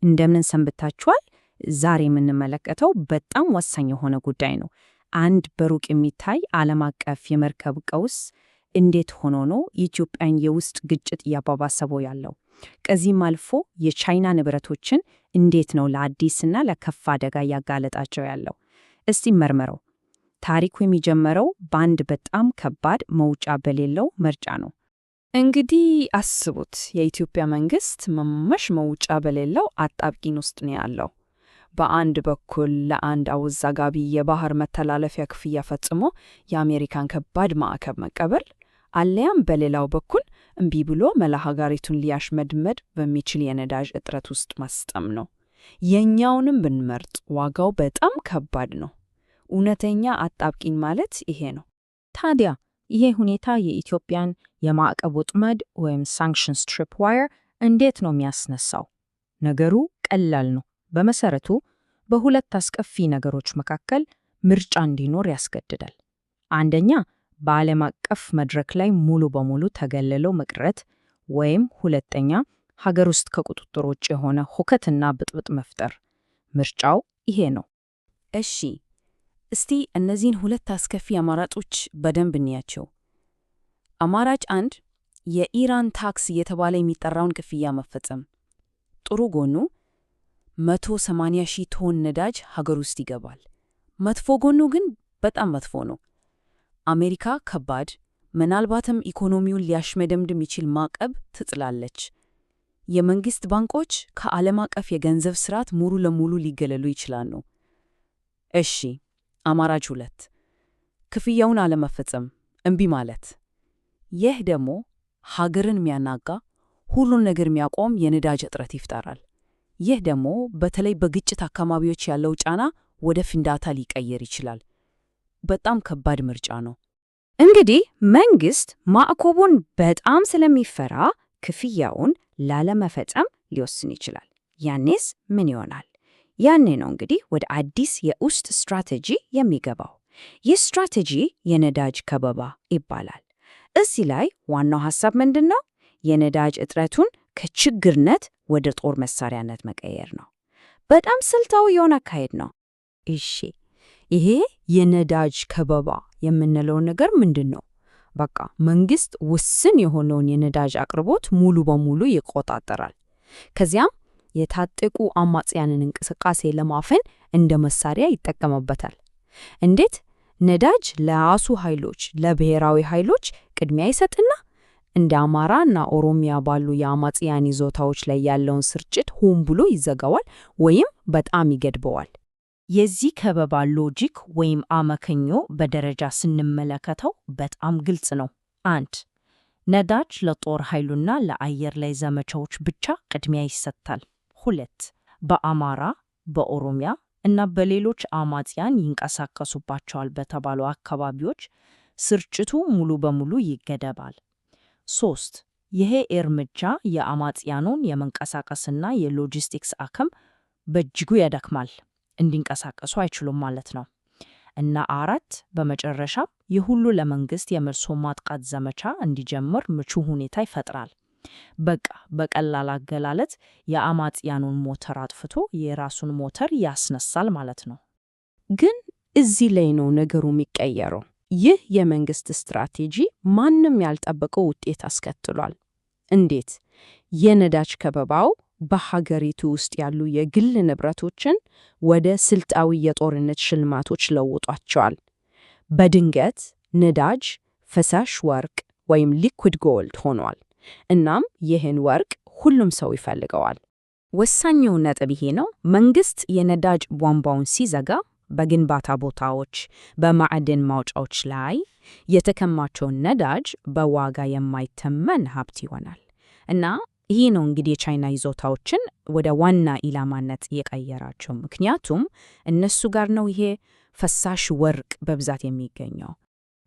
እንደምን ሰንብታችኋል? ዛሬ የምንመለከተው በጣም ወሳኝ የሆነ ጉዳይ ነው። አንድ በሩቅ የሚታይ ዓለም አቀፍ የመርከብ ቀውስ እንዴት ሆኖ ነው የኢትዮጵያን የውስጥ ግጭት እያባባሰበው ያለው? ከዚህም አልፎ የቻይና ንብረቶችን እንዴት ነው ለአዲስና ለከፋ አደጋ እያጋለጣቸው ያለው? እስቲ መርምረው። ታሪኩ የሚጀምረው በአንድ በጣም ከባድ መውጫ በሌለው ምርጫ ነው። እንግዲህ አስቡት፣ የኢትዮጵያ መንግስት መውጫ በሌለው አጣብቂኝ ውስጥ ነው ያለው። በአንድ በኩል ለአንድ አወዛጋቢ የባህር መተላለፊያ ክፍያ ፈጽሞ የአሜሪካን ከባድ ማዕቀብ መቀበል፣ አለያም በሌላው በኩል እምቢ ብሎ መላ ሀገሪቱን ሊያሽመድመድ በሚችል የነዳጅ እጥረት ውስጥ መስጠም ነው። የኛውንም ብንመርጥ ዋጋው በጣም ከባድ ነው። እውነተኛ አጣብቂኝ ማለት ይሄ ነው። ታዲያ ይሄ ሁኔታ የኢትዮጵያን የማዕቀብ ወጥመድ ወይም ሳንክሽንስ ትሪፕ ዋየር እንዴት ነው የሚያስነሳው? ነገሩ ቀላል ነው። በመሰረቱ በሁለት አስከፊ ነገሮች መካከል ምርጫ እንዲኖር ያስገድዳል። አንደኛ፣ በዓለም አቀፍ መድረክ ላይ ሙሉ በሙሉ ተገልሎ መቅረት፣ ወይም ሁለተኛ፣ ሀገር ውስጥ ከቁጥጥር ውጭ የሆነ ሁከትና ብጥብጥ መፍጠር። ምርጫው ይሄ ነው። እሺ፣ እስቲ እነዚህን ሁለት አስከፊ አማራጮች በደንብ እንያቸው። አማራጭ 1፣ የኢራን ታክስ እየተባለ የሚጠራውን ክፍያ መፈጸም። ጥሩ ጎኑ 180,000 ቶን ነዳጅ ሀገር ውስጥ ይገባል። መጥፎ ጎኑ ግን በጣም መጥፎ ነው። አሜሪካ ከባድ፣ ምናልባትም ኢኮኖሚውን ሊያሽመደምድም የሚችል ማዕቀብ ትጥላለች። የመንግስት ባንኮች ከዓለም አቀፍ የገንዘብ ስርዓት ሙሉ ለሙሉ ሊገለሉ ይችላሉ። እሺ፣ አማራጭ 2፣ ክፍያውን አለመፈጸም፣ እምቢ ማለት። ይህ ደግሞ ሀገርን የሚያናጋ፣ ሁሉን ነገር የሚያቆም የነዳጅ እጥረት ይፈጠራል። ይህ ደግሞ በተለይ በግጭት አካባቢዎች ያለው ጫና ወደ ፍንዳታ ሊቀየር ይችላል። በጣም ከባድ ምርጫ ነው። እንግዲህ መንግስት ማዕቀቡን በጣም ስለሚፈራ ክፍያውን ላለመፈጸም ሊወስን ይችላል። ያኔስ ምን ይሆናል? ያኔ ነው እንግዲህ ወደ አዲስ የውስጥ ስትራቴጂ የሚገባው። ይህ ስትራቴጂ የነዳጅ ከበባ ይባላል። እዚህ ላይ ዋናው ሐሳብ ምንድን ነው? የነዳጅ እጥረቱን ከችግርነት ወደ ጦር መሳሪያነት መቀየር ነው። በጣም ስልታዊ የሆነ አካሄድ ነው። እሺ፣ ይሄ የነዳጅ ከበባ የምንለው ነገር ምንድን ነው? በቃ መንግስት ውስን የሆነውን የነዳጅ አቅርቦት ሙሉ በሙሉ ይቆጣጠራል። ከዚያም የታጠቁ አማጽያንን እንቅስቃሴ ለማፈን እንደ መሳሪያ ይጠቀምበታል። እንዴት? ነዳጅ ለራሱ ኃይሎች፣ ለብሔራዊ ኃይሎች ቅድሚያ ይሰጥና እንደ አማራና ኦሮሚያ ባሉ የአማጽያን ይዞታዎች ላይ ያለውን ስርጭት ሆን ብሎ ይዘጋዋል ወይም በጣም ይገድበዋል። የዚህ ከበባ ሎጂክ ወይም አመክንዮ በደረጃ ስንመለከተው በጣም ግልጽ ነው። 1 ነዳጅ ለጦር ኃይሉና ለአየር ላይ ዘመቻዎች ብቻ ቅድሚያ ይሰጣል። 2 በአማራ፣ በኦሮሚያ እና በሌሎች አማጽያን ይንቀሳቀሱባቸዋል በተባሉ አካባቢዎች ስርጭቱ ሙሉ በሙሉ ይገደባል። 3 ይሄ እርምጃ የአማጽያኑን የመንቀሳቀስና የሎጂስቲክስ አቅም በእጅጉ ያደክማል፣ እንዲንቀሳቀሱ አይችሉም ማለት ነው። እና 4 በመጨረሻ የሁሉ ለመንግስት የመልሶ ማጥቃት ዘመቻ እንዲጀምር ምቹ ሁኔታ ይፈጥራል። በቃ በቀላል አገላለጽ የአማጽያኑን ሞተር አጥፍቶ የራሱን ሞተር ያስነሳል ማለት ነው። ግን እዚህ ላይ ነው ነገሩ የሚቀየረው። ይህ የመንግስት ስትራቴጂ ማንም ያልጠበቀው ውጤት አስከትሏል። እንዴት? የነዳጅ ከበባው በሀገሪቱ ውስጥ ያሉ የግል ንብረቶችን ወደ ስልታዊ የጦርነት ሽልማቶች ለውጧቸዋል። በድንገት ነዳጅ ፈሳሽ ወርቅ ወይም ሊኩዊድ ጎልድ ሆኗል። እናም ይህን ወርቅ ሁሉም ሰው ይፈልገዋል። ወሳኙ ነጥብ ይሄ ነው። መንግስት የነዳጅ ቧንቧውን ሲዘጋ በግንባታ ቦታዎች፣ በማዕድን ማውጫዎች ላይ የተከማቸውን ነዳጅ በዋጋ የማይተመን ሀብት ይሆናል። እና ይህ ነው እንግዲህ የቻይና ይዞታዎችን ወደ ዋና ኢላማነት የቀየራቸው። ምክንያቱም እነሱ ጋር ነው ይሄ ፈሳሽ ወርቅ በብዛት የሚገኘው።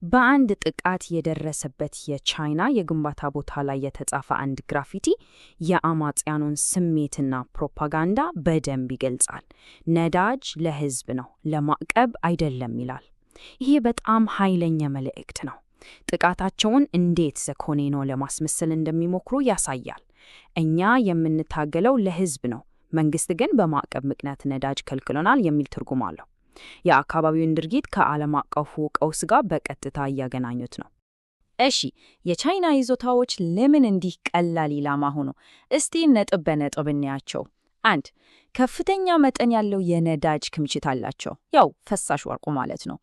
በአንድ ጥቃት የደረሰበት የቻይና የግንባታ ቦታ ላይ የተጻፈ አንድ ግራፊቲ የአማጽያኑን ስሜትና ፕሮፓጋንዳ በደንብ ይገልጻል። ነዳጅ ለህዝብ ነው፣ ለማዕቀብ አይደለም ይላል። ይሄ በጣም ኃይለኛ መልእክት ነው። ጥቃታቸውን እንዴት ዘኮኔኖ ለማስመሰል እንደሚሞክሩ ያሳያል። እኛ የምንታገለው ለህዝብ ነው፣ መንግስት ግን በማዕቀብ ምክንያት ነዳጅ ከልክሎናል የሚል ትርጉም አለው። የአካባቢውን ድርጊት ከዓለም አቀፉ ቀውስ ጋር በቀጥታ እያገናኙት ነው። እሺ፣ የቻይና ይዞታዎች ለምን እንዲህ ቀላል ኢላማ ሆኑ? እስቲ ነጥብ በነጥብ እንያቸው። 1. ከፍተኛ መጠን ያለው የነዳጅ ክምችት አላቸው፣ ያው ፈሳሽ ወርቁ ማለት ነው።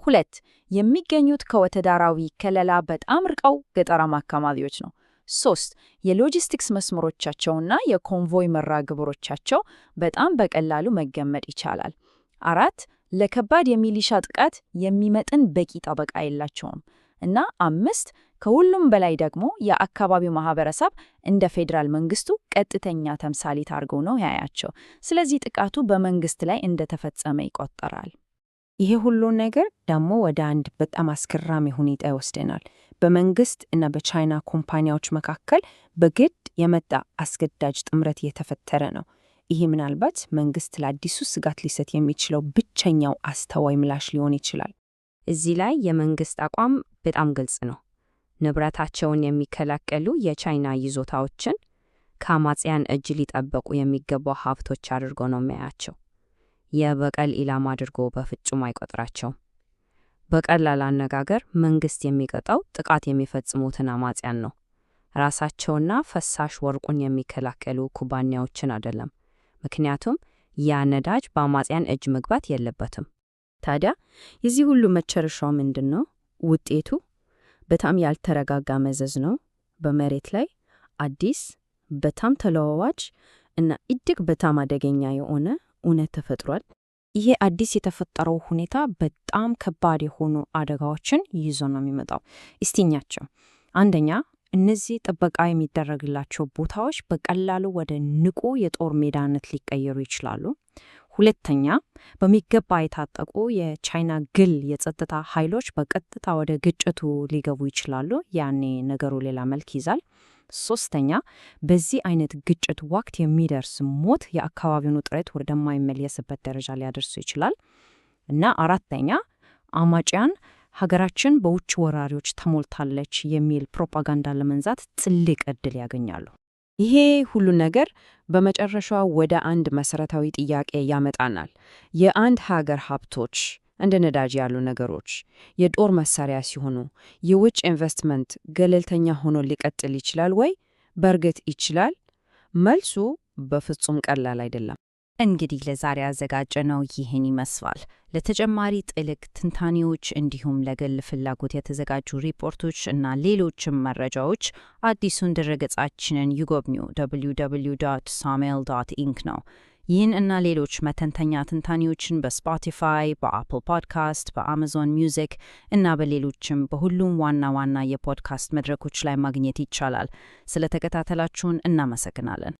2. የሚገኙት ከወታደራዊ ከለላ በጣም ርቀው ገጠራማ አካባቢዎች ነው። 3. የሎጂስቲክስ መስመሮቻቸውና የኮንቮይ መርሃ ግብሮቻቸው በጣም በቀላሉ መገመት ይቻላል። 4. ለከባድ የሚሊሻ ጥቃት የሚመጥን በቂ ጠበቃ የላቸውም። እና 5. ከሁሉም በላይ ደግሞ የአካባቢው ማህበረሰብ እንደ ፌዴራል መንግስቱ ቀጥተኛ ተምሳሌት አድርገው ነው ያያቸው። ስለዚህ ጥቃቱ በመንግስት ላይ እንደተፈጸመ ይቆጠራል። ይሄ ሁሉ ነገር ደግሞ ወደ አንድ በጣም አስገራሚ ሁኔታ ይወስደናል። በመንግስት እና በቻይና ኩባንያዎች መካከል በግድ የመጣ አስገዳጅ ጥምረት እየተፈጠረ ነው። ይሄ ምናልባት መንግስት ለአዲሱ ስጋት ሊሰጥ የሚችለው ብቸኛው አስተዋይ ምላሽ ሊሆን ይችላል። እዚህ ላይ የመንግስት አቋም በጣም ግልጽ ነው። ንብረታቸውን የሚከላከሉ የቻይና ይዞታዎችን ከአማጽያን እጅ ሊጠበቁ የሚገባው ሀብቶች አድርጎ ነው የሚያያቸው። የበቀል ኢላማ አድርጎ በፍጹም አይቆጥራቸውም። በቀላል አነጋገር መንግስት የሚቀጣው ጥቃት የሚፈጽሙትን አማጽያን ነው፣ ራሳቸውና ፈሳሽ ወርቁን የሚከላከሉ ኩባንያዎችን አይደለም። ምክንያቱም ያ ነዳጅ በአማጽያን እጅ መግባት የለበትም። ታዲያ የዚህ ሁሉ መጨረሻው ምንድን ነው? ውጤቱ በጣም ያልተረጋጋ መዘዝ ነው። በመሬት ላይ አዲስ በጣም ተለዋዋጭ እና እጅግ በጣም አደገኛ የሆነ እውነት ተፈጥሯል። ይሄ አዲስ የተፈጠረው ሁኔታ በጣም ከባድ የሆኑ አደጋዎችን ይዞ ነው የሚመጣው። እስቲኛቸው አንደኛ፣ እነዚህ ጥበቃ የሚደረግላቸው ቦታዎች በቀላሉ ወደ ንቁ የጦር ሜዳነት ሊቀየሩ ይችላሉ። ሁለተኛ፣ በሚገባ የታጠቁ የቻይና ግል የጸጥታ ኃይሎች በቀጥታ ወደ ግጭቱ ሊገቡ ይችላሉ። ያኔ ነገሩ ሌላ መልክ ይዛል። ሶስተኛ፣ በዚህ አይነት ግጭት ወቅት የሚደርስ ሞት የአካባቢውን ውጥረት ወደማይመለስበት ደረጃ ሊያደርሱ ይችላል። እና አራተኛ፣ አማጽያን ሀገራችን በውጭ ወራሪዎች ተሞልታለች የሚል ፕሮፓጋንዳ ለመንዛት ትልቅ ዕድል ያገኛሉ። ይሄ ሁሉ ነገር በመጨረሻ ወደ አንድ መሰረታዊ ጥያቄ ያመጣናል። የአንድ ሀገር ሀብቶች እንደ ነዳጅ ያሉ ነገሮች የጦር መሳሪያ ሲሆኑ የውጭ ኢንቨስትመንት ገለልተኛ ሆኖ ሊቀጥል ይችላል ወይ? በእርግጥ ይችላል። መልሱ በፍጹም ቀላል አይደለም። እንግዲህ ለዛሬ ያዘጋጀነው ይህን ይመስላል። ለተጨማሪ ጥልቅ ትንታኔዎች እንዲሁም ለግል ፍላጎት የተዘጋጁ ሪፖርቶች እና ሌሎችም መረጃዎች አዲሱን ድረገጻችንን ይጎብኙ። www.samel.inc ነው። ይህን እና ሌሎች መተንተኛ ትንታኔዎችን በስፖቲፋይ፣ በአፕል ፖድካስት፣ በአማዞን ሚውዚክ እና በሌሎችም በሁሉም ዋና ዋና የፖድካስት መድረኮች ላይ ማግኘት ይቻላል። ስለተከታተላችሁን እናመሰግናለን።